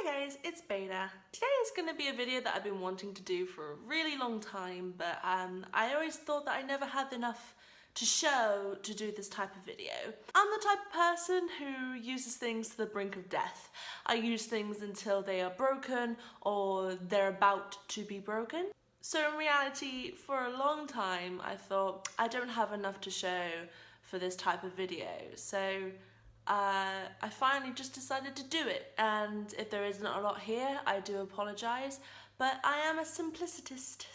Hi guys, it's Beta. Today is going to be a video that I've been wanting to do for a really long time, but I always thought that I never had enough to show to do this type of video. I'm the type of person who uses things to the brink of death. I use things until they are broken or they're about to be broken. So in reality, for a long time, I thought I don't have enough to show for this type of video. So I finally just decided to do it, and if there isn't a lot here, I do apologise, but I am a simplicitist.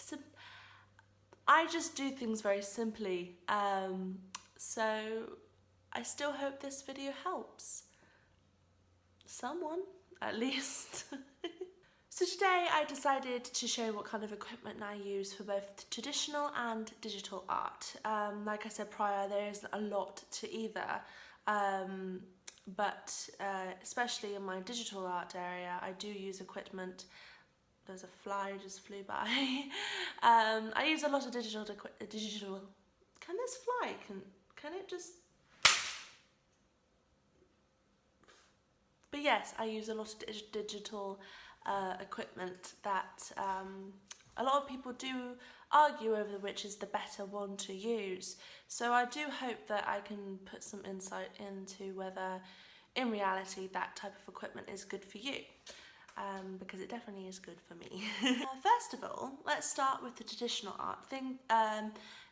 I just do things very simply, so I still hope this video helps someone, at least. So today I decided to show what kind of equipment I use for both traditional and digital art. Like I said prior, there isn't a lot to either. But especially in my digital art area, I do use equipment. There's a fly just flew by. I use a lot of digital. Can this fly? Can it just? But yes, I use a lot of digital equipment that a lot of people do argue over which is the better one to use. So I do hope that I can put some insight into whether in reality that type of equipment is good for you, because it definitely is good for me. First of all, let's start with the traditional art thing.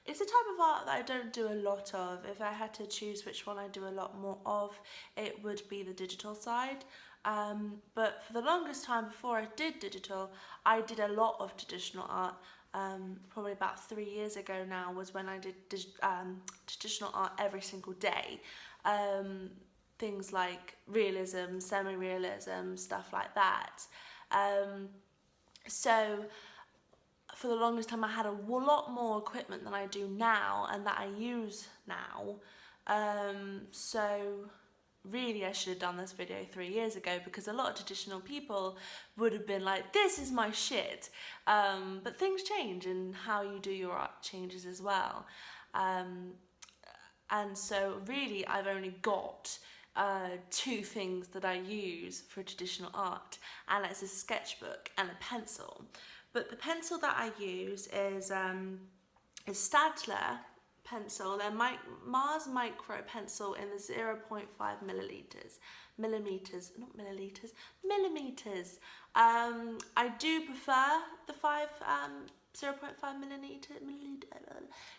It's a type of art that I don't do a lot of. If I had to choose which one I do a lot more of, it would be the digital side. But for the longest time before I did digital, I did a lot of traditional art. Probably about 3 years ago now was when I did traditional art every single day. Things like realism, semi-realism, stuff like that. So for the longest time I had a lot more equipment than I do now and that I use now. So really I should have done this video 3 years ago, because a lot of traditional people would have been like, this is my shit. But things change and how you do your art changes as well. And so really I've only got two things that I use for traditional art, and it's a sketchbook and a pencil. But the pencil that I use is Staedtler pencil. They're Mars Micro pencil in the 0.5 millimeters. I do prefer the 0.5 millimeter,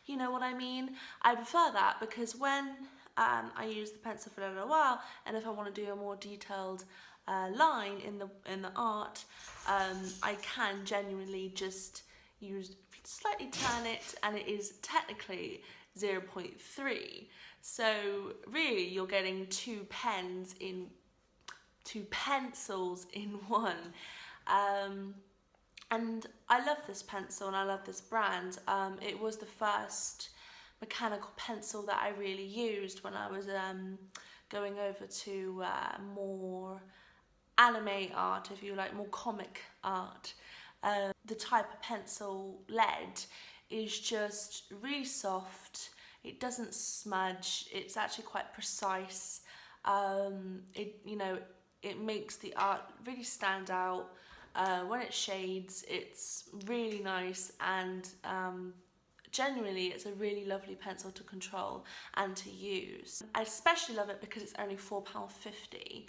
you know what I mean? I prefer that because when I use the pencil for a little while, and if I want to do a more detailed line in the art, I can genuinely just slightly turn it, and it is technically 0.3. So really you're getting two pencils in one. And I love this pencil and I love this brand. It was the first mechanical pencil that I really used when I was going over to more anime art, if you like, more comic art. The type of pencil lead is just really soft. It doesn't smudge. It's actually quite precise. It makes the art really stand out. When it shades, it's really nice, and genuinely it's a really lovely pencil to control and to use. I especially love it because it's only £4.50.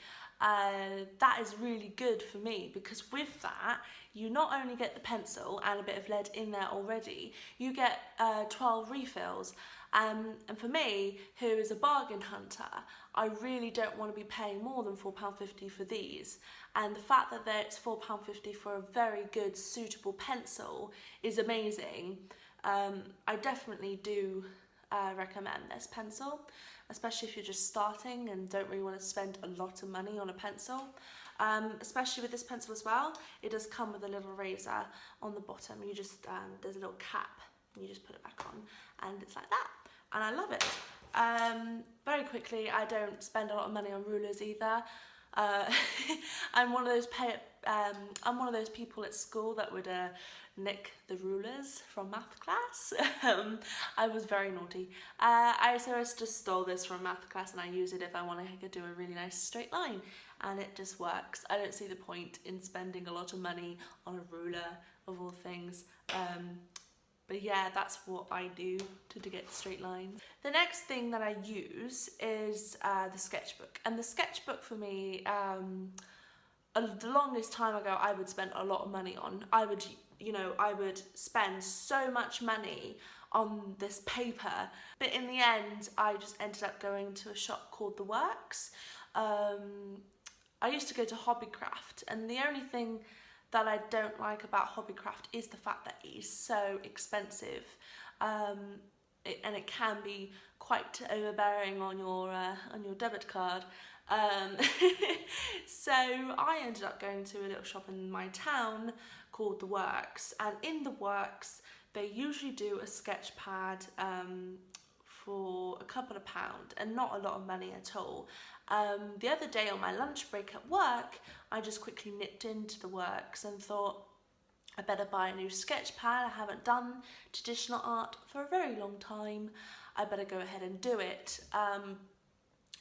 That is really good for me, because with that you not only get the pencil and a bit of lead in there already, you get 12 refills. And for me, who is a bargain hunter, I really don't want to be paying more than £4.50 for these. And the fact that it's £4.50 for a very good, suitable pencil is amazing. I definitely do recommend this pencil, especially if you're just starting and don't really want to spend a lot of money on a pencil. Especially with this pencil as well, it does come with a little razor on the bottom. You just there's a little cap, and you just put it back on, and it's like that, and I love it. Very quickly, I don't spend a lot of money on rulers either. I'm one of those people at school that would nick the rulers from math class. I was very naughty. I just stole this from math class and I use it if I want to do a really nice straight line, and it just works. I don't see the point in spending a lot of money on a ruler of all things. But yeah, that's what I do to get straight lines. The next thing that I use is the sketchbook. And the sketchbook for me, the longest time ago I would spend a lot of money on. I would spend so much money on this paper. But in the end, I just ended up going to a shop called The Works. I used to go to Hobbycraft, and the only thing that I don't like about Hobbycraft is the fact that it is so expensive, and it can be quite overbearing on your debit card. So I ended up going to a little shop in my town called The Works, and in The Works they usually do a sketch pad for a couple of £2 and not a lot of money at all. The other day on my lunch break at work, I just quickly nipped into The Works and thought I better buy a new sketch pad. I haven't done traditional art for a very long time. I better go ahead and do it.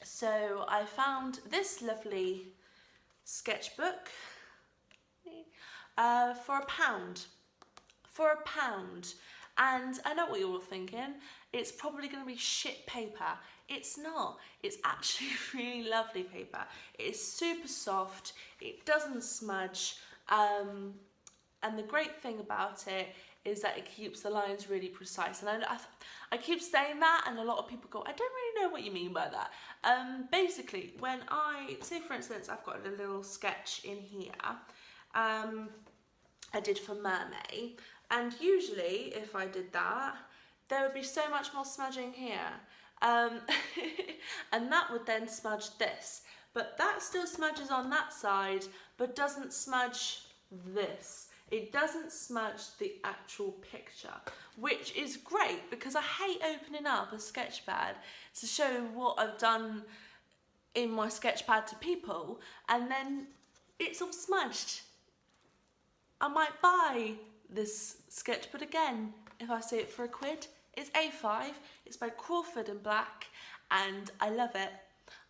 So I found this lovely sketchbook for £1. For £1. And I know what you're all thinking, it's probably going to be shit paper. It's not. It's actually really lovely paper. It is super soft, it doesn't smudge, and the great thing about it is that it keeps the lines really precise. And I keep saying that, and a lot of people go, I don't really know what you mean by that. Basically, when say for instance, I've got a little sketch in here, I did for Mermaid, and usually if I did that, there would be so much more smudging here. And that would then smudge this, but that still smudges on that side but doesn't smudge this. It doesn't smudge the actual picture, which is great because I hate opening up a sketch pad to show what I've done in my sketch pad to people and then it's all smudged. I might buy this sketch pad again if I see it for £1. It's A5, it's by Crawford and Black, and I love it.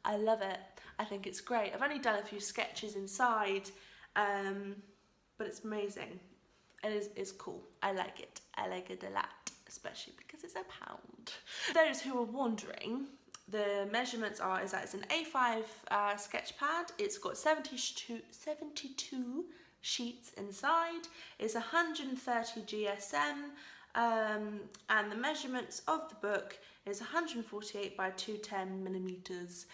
I love it. I think it's great. I've only done a few sketches inside, but it's amazing. It's cool. I like it. I like it a lot, especially because it's £1. For those who are wondering, the measurements is that it's an A5 sketch pad. It's got 72 sheets inside. It's 130 GSM. And the measurements of the book is 148 by 210 millimeters.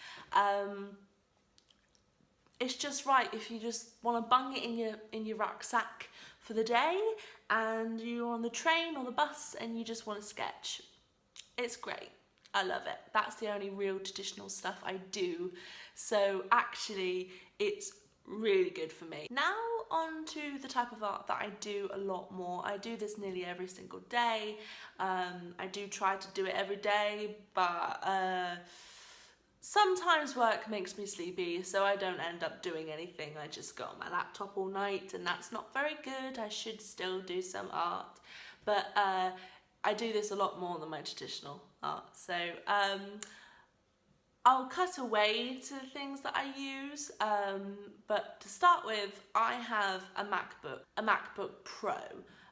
It's just right if you just want to bung it in your rucksack for the day and you're on the train or the bus and you just want to sketch. It's great. I love it. That's the only real traditional stuff I do. So actually, it's really good for me. Now on to the type of art that I do a lot more. I do this nearly every single day. I do try to do it every day, but sometimes work makes me sleepy, so I don't end up doing anything. I just go on my laptop all night, and that's not very good. I should still do some art, but I do this a lot more than my traditional art. So I'll cut away to the things that I use, but to start with, I have a MacBook Pro.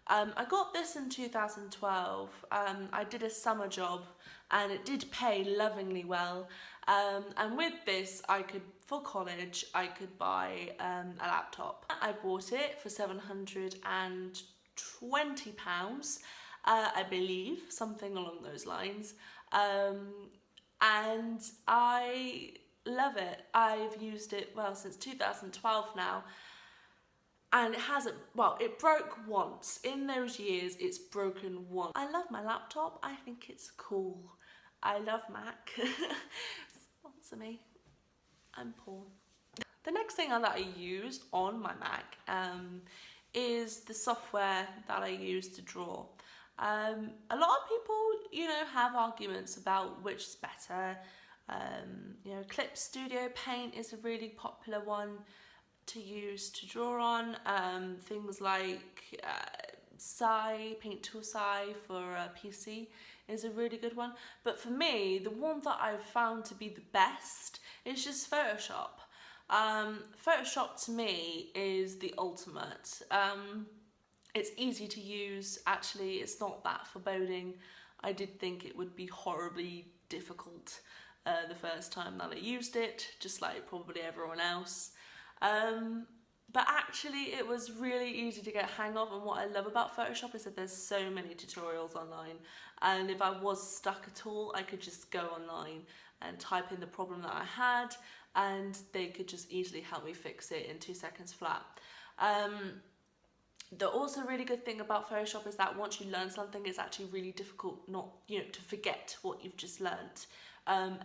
I got this in 2012. I did a summer job and it did pay lovingly well. And with this, for college, I could buy a laptop. I bought it for £720, I believe, something along those lines. And I love it. I've used it, since 2012 now. And it broke once. In those years, it's broken once. I love my laptop. I think it's cool. I love Mac. Sponsor me. I'm poor. The next thing that I use on my Mac is the software that I use to draw. A lot of people, have arguments about which is better. You know, Clip Studio Paint is a really popular one to use to draw on. Things like Paint Tool Sci for PC is a really good one. But for me, the one that I've found to be the best is just Photoshop. Photoshop to me is the ultimate. It's easy to use, actually, it's not that foreboding. I did think it would be horribly difficult the first time that I used it, just like probably everyone else. But actually it was really easy to get a hang of, and what I love about Photoshop is that there's so many tutorials online, and if I was stuck at all, I could just go online and type in the problem that I had, and they could just easily help me fix it in 2 seconds flat. The also really good thing about Photoshop is that once you learn something, it's actually really difficult to forget what you've just learnt.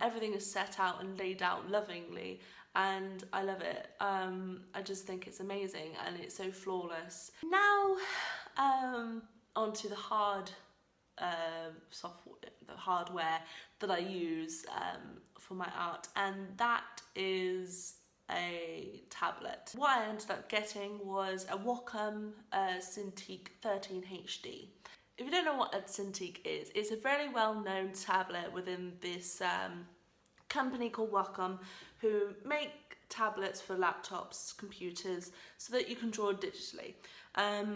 Everything is set out and laid out lovingly, and I love it. I just think it's amazing and it's so flawless. Now onto the hardware that I use for my art, and that is a tablet. What I ended up getting was a Wacom Cintiq 13 HD. If you don't know what a Cintiq is, it's a very well-known tablet within this company called Wacom, who make tablets for laptops, computers, so that you can draw digitally.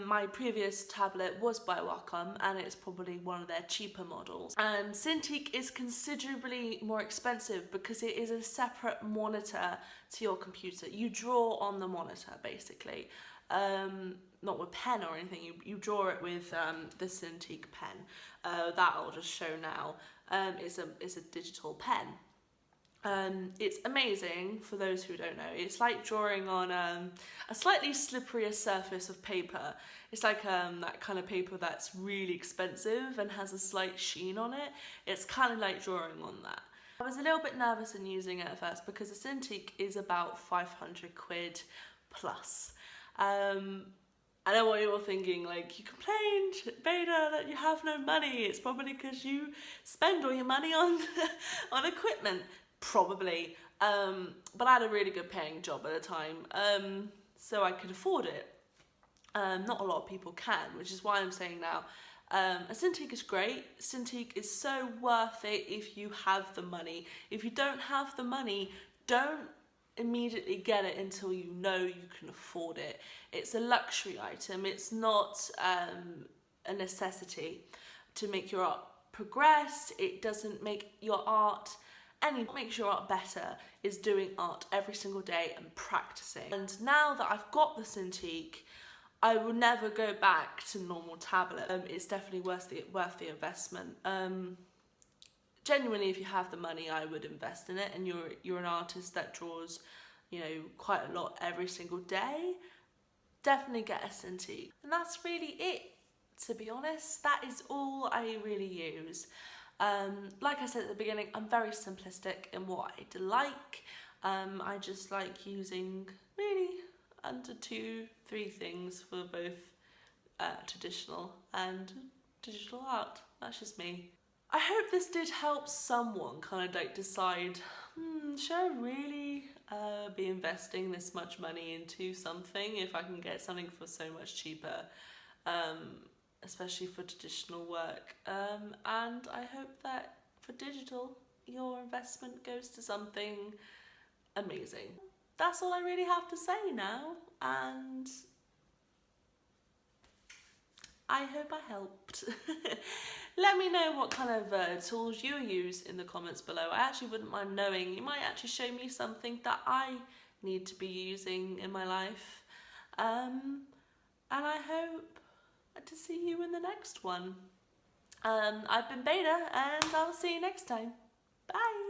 My previous tablet was by Wacom, and it's probably one of their cheaper models. Cintiq is considerably more expensive because it is a separate monitor to your computer. You draw on the monitor, basically. Not with pen or anything, you draw it with the Cintiq pen. That I'll just show now. It's a digital pen. It's amazing for those who don't know. It's like drawing on a slightly slipperier surface of paper. It's like that kind of paper that's really expensive and has a slight sheen on it. It's kind of like drawing on that. I was a little bit nervous in using it at first because the Cintiq is about 500 quid plus. I know what you're thinking, like, you complained, Beta, that you have no money. It's probably because you spend all your money on on equipment. Probably, but I had a really good paying job at the time, so I could afford it. Not a lot of people can, which is why I'm saying now, a Cintiq is great. Cintiq is so worth it if you have the money. If you don't have the money, don't immediately get it until you know you can afford it. It's a luxury item. It's not a necessity to make your art progress. It doesn't make your art what makes your art better is doing art every single day and practicing. And now that I've got the Cintiq, I will never go back to normal tablet. It's definitely worth the investment. Genuinely, if you have the money, I would invest in it, and you're an artist that draws, quite a lot every single day, definitely get a Cintiq. And that's really it, to be honest. That is all I really use. Like I said at the beginning, I'm very simplistic in what I like. I just like using really under 2-3 things for both traditional and digital art. That's just me. I hope this did help someone kind of like decide, should I really be investing this much money into something if I can get something for so much cheaper? Especially for traditional work, and I hope that for digital your investment goes to something amazing. That's all I really have to say now, and I hope I helped. Let me know what kind of tools you use in the comments below. I actually wouldn't mind knowing. You might actually show me something that I need to be using in my life, and I hope to see you in the next one. I've been Beta, and I'll see you next time. Bye!